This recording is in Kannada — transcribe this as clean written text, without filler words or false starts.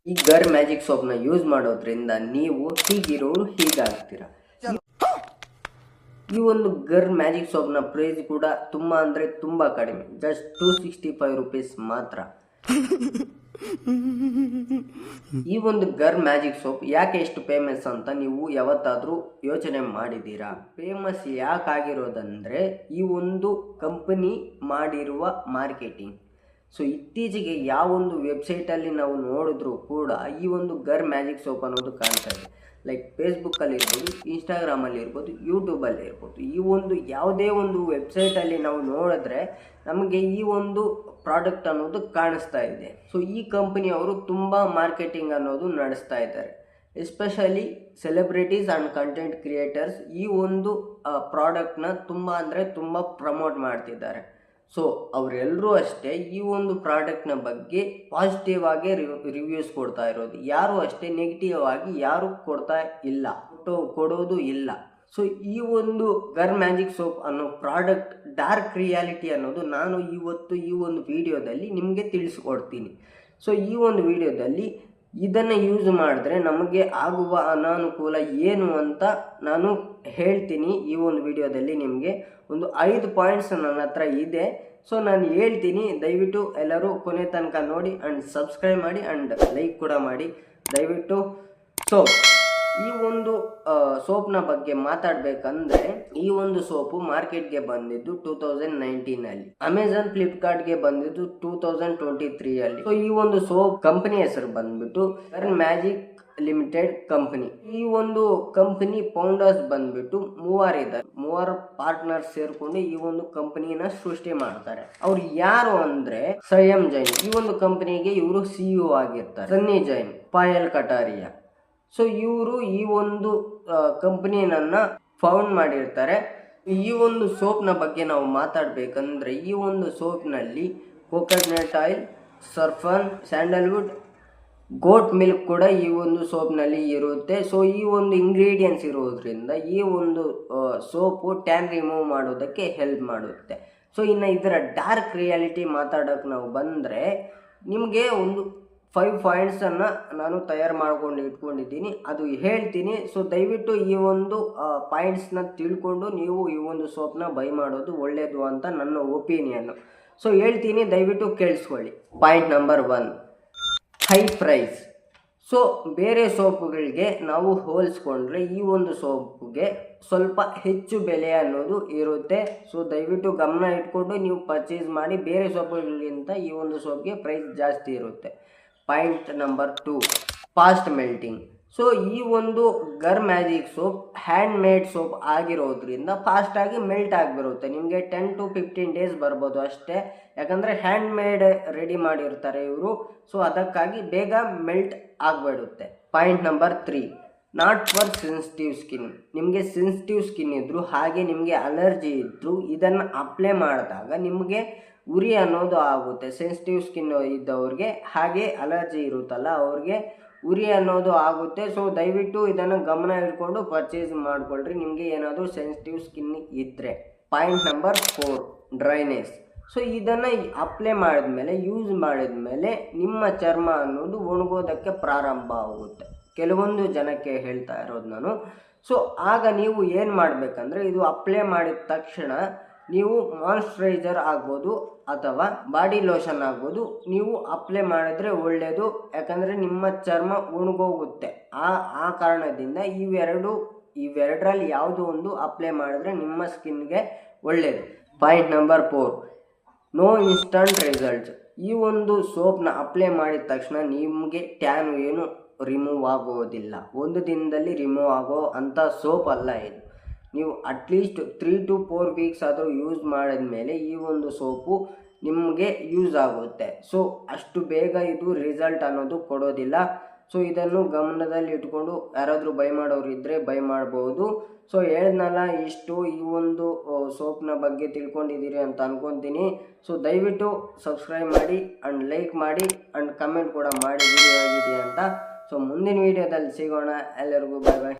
ಈ ಗರ್ ಮ್ಯಾಜಿಕ್ ಸೋಪ್ನ ಯೂಸ್ ಮಾಡೋದ್ರಿಂದ ನೀವು ಹೀಗಿರೋರು ಹೀಗಾಗ್ತೀರಾ. ಈ ಒಂದು ಗರ್ ಮ್ಯಾಜಿಕ್ ಸೋಪ್ನ ಪ್ರೈಸ್ ಕೂಡ ತುಂಬ ಅಂದರೆ ತುಂಬ ಕಡಿಮೆ, ಜಸ್ಟ್ 265 rupees ಮಾತ್ರ. ಈ ಒಂದು ಗರ್ ಮ್ಯಾಜಿಕ್ ಸೋಪ್ ಯಾಕೆ ಎಷ್ಟು ಫೇಮಸ್ ಅಂತ ನೀವು ಯಾವತ್ತಾದರೂ ಯೋಚನೆ ಮಾಡಿದ್ದೀರಾ? ಫೇಮಸ್ ಯಾಕಾಗಿರೋದಂದರೆ ಈ ಒಂದು ಕಂಪನಿ ಮಾಡಿರುವ ಮಾರ್ಕೆಟಿಂಗ್. ಸೊ ಇತ್ತೀಚೆಗೆ ಯಾವೊಂದು ವೆಬ್ಸೈಟಲ್ಲಿ ನಾವು ನೋಡಿದ್ರೂ ಕೂಡ ಈ ಒಂದು ಗರ್ ಮ್ಯಾಜಿಕ್ ಸೋಪ್ ಅನ್ನೋದು ಕಾಣ್ತಾ ಇದೆ. ಲೈಕ್ ಫೇಸ್ಬುಕ್ಕಲ್ಲಿ ಇರ್ಬೋದು, ಇನ್ಸ್ಟಾಗ್ರಾಮಲ್ಲಿ ಇರ್ಬೋದು, ಯೂಟ್ಯೂಬಲ್ಲಿ ಇರ್ಬೋದು. ಈ ಒಂದು ಯಾವುದೇ ಒಂದು ವೆಬ್ಸೈಟಲ್ಲಿ ನಾವು ನೋಡಿದ್ರೆ ನಮಗೆ ಈ ಒಂದು ಪ್ರಾಡಕ್ಟ್ ಅನ್ನೋದು ಕಾಣಿಸ್ತಾ ಇದೆ. ಸೊ ಈ ಕಂಪನಿಯವರು ತುಂಬ ಮಾರ್ಕೆಟಿಂಗ್ ಅನ್ನೋದು ನಡೆಸ್ತಾ ಇದ್ದಾರೆ. Especially celebrities and content creators ಈ ಒಂದು ಪ್ರಾಡಕ್ಟ್ನ ತುಂಬ ಅಂದರೆ ತುಂಬ ಪ್ರಮೋಟ್ ಮಾಡ್ತಿದ್ದಾರೆ. ಸೊ ಅವರೆಲ್ಲರೂ ಅಷ್ಟೇ ಈ ಒಂದು ಪ್ರಾಡಕ್ಟ್ನ ಬಗ್ಗೆ ಪಾಸಿಟಿವ್ ಆಗಿ ರಿವ್ಯೂಸ್ ಕೊಡ್ತಾ ಇರೋದು. ಯಾರು ಅಷ್ಟೇ ನೆಗೆಟಿವ್ ಆಗಿ ಯಾರು ಕೊಡೋದು ಇಲ್ಲ. ಸೊ ಈ ಒಂದು ಗರ್ ಮ್ಯಾಜಿಕ್ ಸೋಪ್ ಅನ್ನೋ ಪ್ರಾಡಕ್ಟ್ ಡಾರ್ಕ್ ರಿಯಾಲಿಟಿ ಅನ್ನೋದು ನಾನು ಇವತ್ತು ಈ ಒಂದು ವಿಡಿಯೋದಲ್ಲಿ ನಿಮಗೆ ತಿಳಿಸ್ಕೊಡ್ತೀನಿ. ಸೊ ಈ ಒಂದು ವಿಡಿಯೋದಲ್ಲಿ ಇದನ್ನು ಯೂಸ್ ಮಾಡಿದ್ರೆ ನಮಗೆ ಆಗುವ ಅನಾನುಕೂಲ ಏನು ಅಂತ ನಾನು ಹೇಳ್ತೀನಿ. ಈ ಒಂದು ವಿಡಿಯೋದಲ್ಲಿ ನಿಮಗೆ ಒಂದು 5 ಪಾಯಿಂಟ್ಸ್ ನನ್ನ ಹತ್ರ ಇದೆ. ಸೊ ನಾನು ಹೇಳ್ತೀನಿ, ದಯವಿಟ್ಟು ಎಲ್ಲರೂ ಕೊನೆ ತನಕ ನೋಡಿ ಆ್ಯಂಡ್ ಸಬ್ಸ್ಕ್ರೈಬ್ ಮಾಡಿ ಆ್ಯಂಡ್ ಲೈಕ್ ಕೂಡ ಮಾಡಿ ದಯವಿಟ್ಟು. ಸೊ ಈ ಒಂದು ಸೋಪ್ನ ಬಗ್ಗೆ ಮಾತಾಡಬೇಕಂದ್ರೆ ಈ ಒಂದು ಸೋಪು ಮಾರ್ಕೆಟ್ಗೆ ಬಂದಿದ್ದು 2019 ಅಮೆಝಾನ್ ಫ್ಲಿಪ್ಕಾರ್ಟ್ಗೆ ಬಂದಿದ್ದು 2023 ಸೊ ಈ ಒಂದು ಸೋಪ್ ಕಂಪನಿ ಹೆಸರು ಬಂದ್ಬಿಟ್ಟು ಗರ್ ಮ್ಯಾಜಿಕ್ ಲಿಮಿಟೆಡ್ ಕಂಪನಿ. ಈ ಒಂದು ಕಂಪನಿ ಫೌಂಡರ್ಸ್ ಬಂದ್ಬಿಟ್ಟು 3 ಇದ್ದಾರೆ. 3 ಪಾರ್ಟ್ನರ್ಸ್ ಸೇರ್ಕೊಂಡು ಈ ಒಂದು ಕಂಪನಿನ ಸೃಷ್ಟಿ ಮಾಡ್ತಾರೆ. ಅವ್ರು ಯಾರು ಅಂದ್ರೆ ಸಂಯಮ್ ಜೈನ್. ಈ ಒಂದು ಕಂಪನಿಗೆ ಇವರು CEO ಆಗಿರ್ತಾರೆ. ಸನ್ನಿ ಜೈನ್, ಪಾಯಲ್ ಕಟಾರಿಯಾ. ಸೊ ಇವರು ಈ ಒಂದು ಕಂಪನಿಯನ್ನ ಫೌಂಡ್ ಮಾಡಿರ್ತಾರೆ. ಈ ಒಂದು ಸೋಪ್ನ ಬಗ್ಗೆ ನಾವು ಮಾತಾಡ್ಬೇಕಂದ್ರೆ ಈ ಒಂದು ಸೋಪ್ನಲ್ಲಿ coconut oil, saffron, sandalwood, goat milk ಕೂಡ ಈ ಒಂದು ಸೋಪ್ನಲ್ಲಿ ಇರುತ್ತೆ. ಸೊ ಈ ಒಂದು ಇಂಗ್ರೀಡಿಯೆಂಟ್ಸ್ ಇರೋದ್ರಿಂದ ಈ ಒಂದು ಸೋಪು ಟ್ಯಾನ್ ರಿಮೂವ್ ಮಾಡೋದಕ್ಕೆ ಹೆಲ್ಪ್ ಮಾಡುತ್ತೆ. ಸೊ ಇನ್ನು ಇದರ ಡಾರ್ಕ್ ರಿಯಾಲಿಟಿ ಮಾತಾಡೋಕೆ ನಾವು ಬಂದರೆ ನಿಮಗೆ ಒಂದು 5 ಪಾಯಿಂಟ್ಸನ್ನು ನಾನು ತಯಾರು ಮಾಡ್ಕೊಂಡು ಇಟ್ಕೊಂಡಿದ್ದೀನಿ, ಅದು ಹೇಳ್ತೀನಿ. ಸೊ ದಯವಿಟ್ಟು ಈ ಒಂದು ಪಾಯಿಂಟ್ಸ್ನ ತಿಳ್ಕೊಂಡು ನೀವು ಈ ಒಂದು ಸೋಪ್ನ ಬೈ ಮಾಡೋದು ಒಳ್ಳೆಯದು ಅಂತ ನನ್ನ ಒಪಿನಿಯನ್ನು. ಸೊ ಹೇಳ್ತೀನಿ, ದಯವಿಟ್ಟು ಕೇಳಿಸ್ಕೊಳ್ಳಿ. Point number 1, high price. So ಬೇರೆ ಸೋಪುಗಳಿಗೆ ನಾವು ಹೋಲಿಸ್ಕೊಂಡ್ರೆ ಈ ಒಂದು ಸೋಪ್ಗೆ ಸ್ವಲ್ಪ ಹೆಚ್ಚು ಬೆಲೆ ಅನ್ನೋದು ಇರುತ್ತೆ. ಸೊ ದಯವಿಟ್ಟು ಗಮನ ಇಟ್ಕೊಂಡು ನೀವು ಪರ್ಚೇಸ್ ಮಾಡಿ. ಬೇರೆ ಸೋಪುಗಳಿಗಿಂತ ಈ ಒಂದು ಸೋಪ್ಗೆ ಪ್ರೈಸ್ ಜಾಸ್ತಿ ಇರುತ್ತೆ. Point number 2, fast melting. So ಈ ಒಂದು ಗರ್ magic soap hand made soap ಆಗಿರೋದ್ರಿಂದ ಫಾಸ್ಟಾಗಿ ಮೆಲ್ಟ್ ಆಗಿಬಿರುತ್ತೆ. ನಿಮಗೆ 10 to 15 days ಬರ್ಬೋದು ಅಷ್ಟೇ, ಯಾಕಂದರೆ ಹ್ಯಾಂಡ್ ಮೇಡ್ ರೆಡಿ ಮಾಡಿರ್ತಾರೆ ಇವರು. ಸೊ ಅದಕ್ಕಾಗಿ ಬೇಗ ಮೆಲ್ಟ್ ಆಗಿಬಿಡುತ್ತೆ. Point number 3, not for sensitive skin. ನಿಮಗೆ ಸೆನ್ಸಿಟಿವ್ ಸ್ಕಿನ್ ಇದ್ದರೂ ಹಾಗೆ ನಿಮಗೆ ಅಲರ್ಜಿ ಇದ್ದರೂ ಇದನ್ನು ಅಪ್ಲೈ ಮಾಡಿದಾಗ ನಿಮಗೆ ಉರಿ ಅನ್ನೋದು ಆಗುತ್ತೆ. ಸೆನ್ಸಿಟಿವ್ ಸ್ಕಿನ್ ಇದ್ದವ್ರಿಗೆ ಹಾಗೆ ಅಲರ್ಜಿ ಇರುತ್ತಲ್ಲ ಅವ್ರಿಗೆ ಉರಿ ಅನ್ನೋದು ಆಗುತ್ತೆ. ಸೊ ದಯವಿಟ್ಟು ಇದನ್ನು ಗಮನ ಇಟ್ಕೊಂಡು ಪರ್ಚೇಸ್ ಮಾಡಿಕೊಳ್ಳ್ರಿ ನಿಮಗೆ ಏನಾದರೂ ಸೆನ್ಸಿಟಿವ್ ಸ್ಕಿನ್ ಇದ್ದರೆ. Point number 4, dryness. ಸೊ ಇದನ್ನು ಅಪ್ಲೈ ಮಾಡಿದ್ಮೇಲೆ ಯೂಸ್ ಮಾಡಿದ್ಮೇಲೆ ನಿಮ್ಮ ಚರ್ಮ ಅನ್ನೋದು ಒಣಗೋದಕ್ಕೆ ಪ್ರಾರಂಭ ಆಗುತ್ತೆ. ಕೆಲವೊಂದು ಜನಕ್ಕೆ ಹೇಳ್ತಾ ಇರೋದು ನಾನು. ಸೊ ಆಗ ನೀವು ಏನು ಮಾಡಬೇಕಂದ್ರೆ ಇದು ಅಪ್ಲೈ ಮಾಡಿದ ತಕ್ಷಣ ನೀವು ಮಾಯಿಶ್ಚರೈಸರ್ ಆಗ್ಬೋದು ಅಥವಾ ಬಾಡಿ ಲೋಷನ್ ಆಗ್ಬೋದು ನೀವು ಅಪ್ಲೈ ಮಾಡಿದ್ರೆ ಒಳ್ಳೆಯದು. ಯಾಕಂದರೆ ನಿಮ್ಮ ಚರ್ಮ ಒಣಗೋಗುತ್ತೆ. ಆ ಕಾರಣದಿಂದ ಇವೆರಡರಲ್ಲಿ ಯಾವುದೋ ಒಂದು ಅಪ್ಲೈ ಮಾಡಿದ್ರೆ ನಿಮ್ಮ ಸ್ಕಿನ್ಗೆ ಒಳ್ಳೆಯದು. Point number 4, no instant results. ಈ ಒಂದು ಸೋಪ್ನ ಅಪ್ಲೈ ಮಾಡಿದ ತಕ್ಷಣ ನಿಮಗೆ ಟ್ಯಾನ್ ಏನು ರಿಮೂವ್ ಆಗೋದಿಲ್ಲ. ಒಂದು ದಿನದಲ್ಲಿ ರಿಮೂವ್ ಆಗೋ ಅಂಥ ಸೋಪ್ ಅಲ್ಲ ಇದು. ನೀವು ಅಟ್ಲೀಸ್ಟ್ 3 to 4 weeks ಆದರೂ ಯೂಸ್ ಮಾಡಿದ ಮೇಲೆ ಈ ಒಂದು ಸೋಪು ನಿಮಗೆ ಯೂಸ್ ಆಗುತ್ತೆ. ಸೊ ಅಷ್ಟು ಬೇಗ ಇದು ರಿಸಲ್ಟ್ ಅನ್ನೋದು ಕೊಡೋದಿಲ್ಲ. ಸೊ ಇದನ್ನು ಗಮನದಲ್ಲಿ ಇಟ್ಕೊಂಡು ಯಾರಾದರೂ ಬೈ ಮಾಡೋರು ಇದ್ದರೆ ಬೈ ಮಾಡ್ಬೋದು. ಸೊ ಹೇಳಿದ್ನಲ್ಲ, ಇಷ್ಟು ಈ ಒಂದು ಸೋಪ್ನ ಬಗ್ಗೆ ತಿಳ್ಕೊಂಡಿದ್ದೀರಿ ಅಂತ ಅನ್ಕೊತೀನಿ. ಸೊ ದಯವಿಟ್ಟು ಸಬ್ಸ್ಕ್ರೈಬ್ ಮಾಡಿ ಆ್ಯಂಡ್ ಲೈಕ್ ಮಾಡಿ ಆ್ಯಂಡ್ ಕಮೆಂಟ್ ಕೂಡ ಮಾಡಿ ವಿಡಿಯೋ ಹೇಗಿದೆ ಅಂತ. ಸೊ ಮುಂದಿನ ವಿಡಿಯೋದಲ್ಲಿ ಸಿಗೋಣ. ಎಲ್ಲರಿಗೂ ಬಾಯ್ ಬಾಯ್.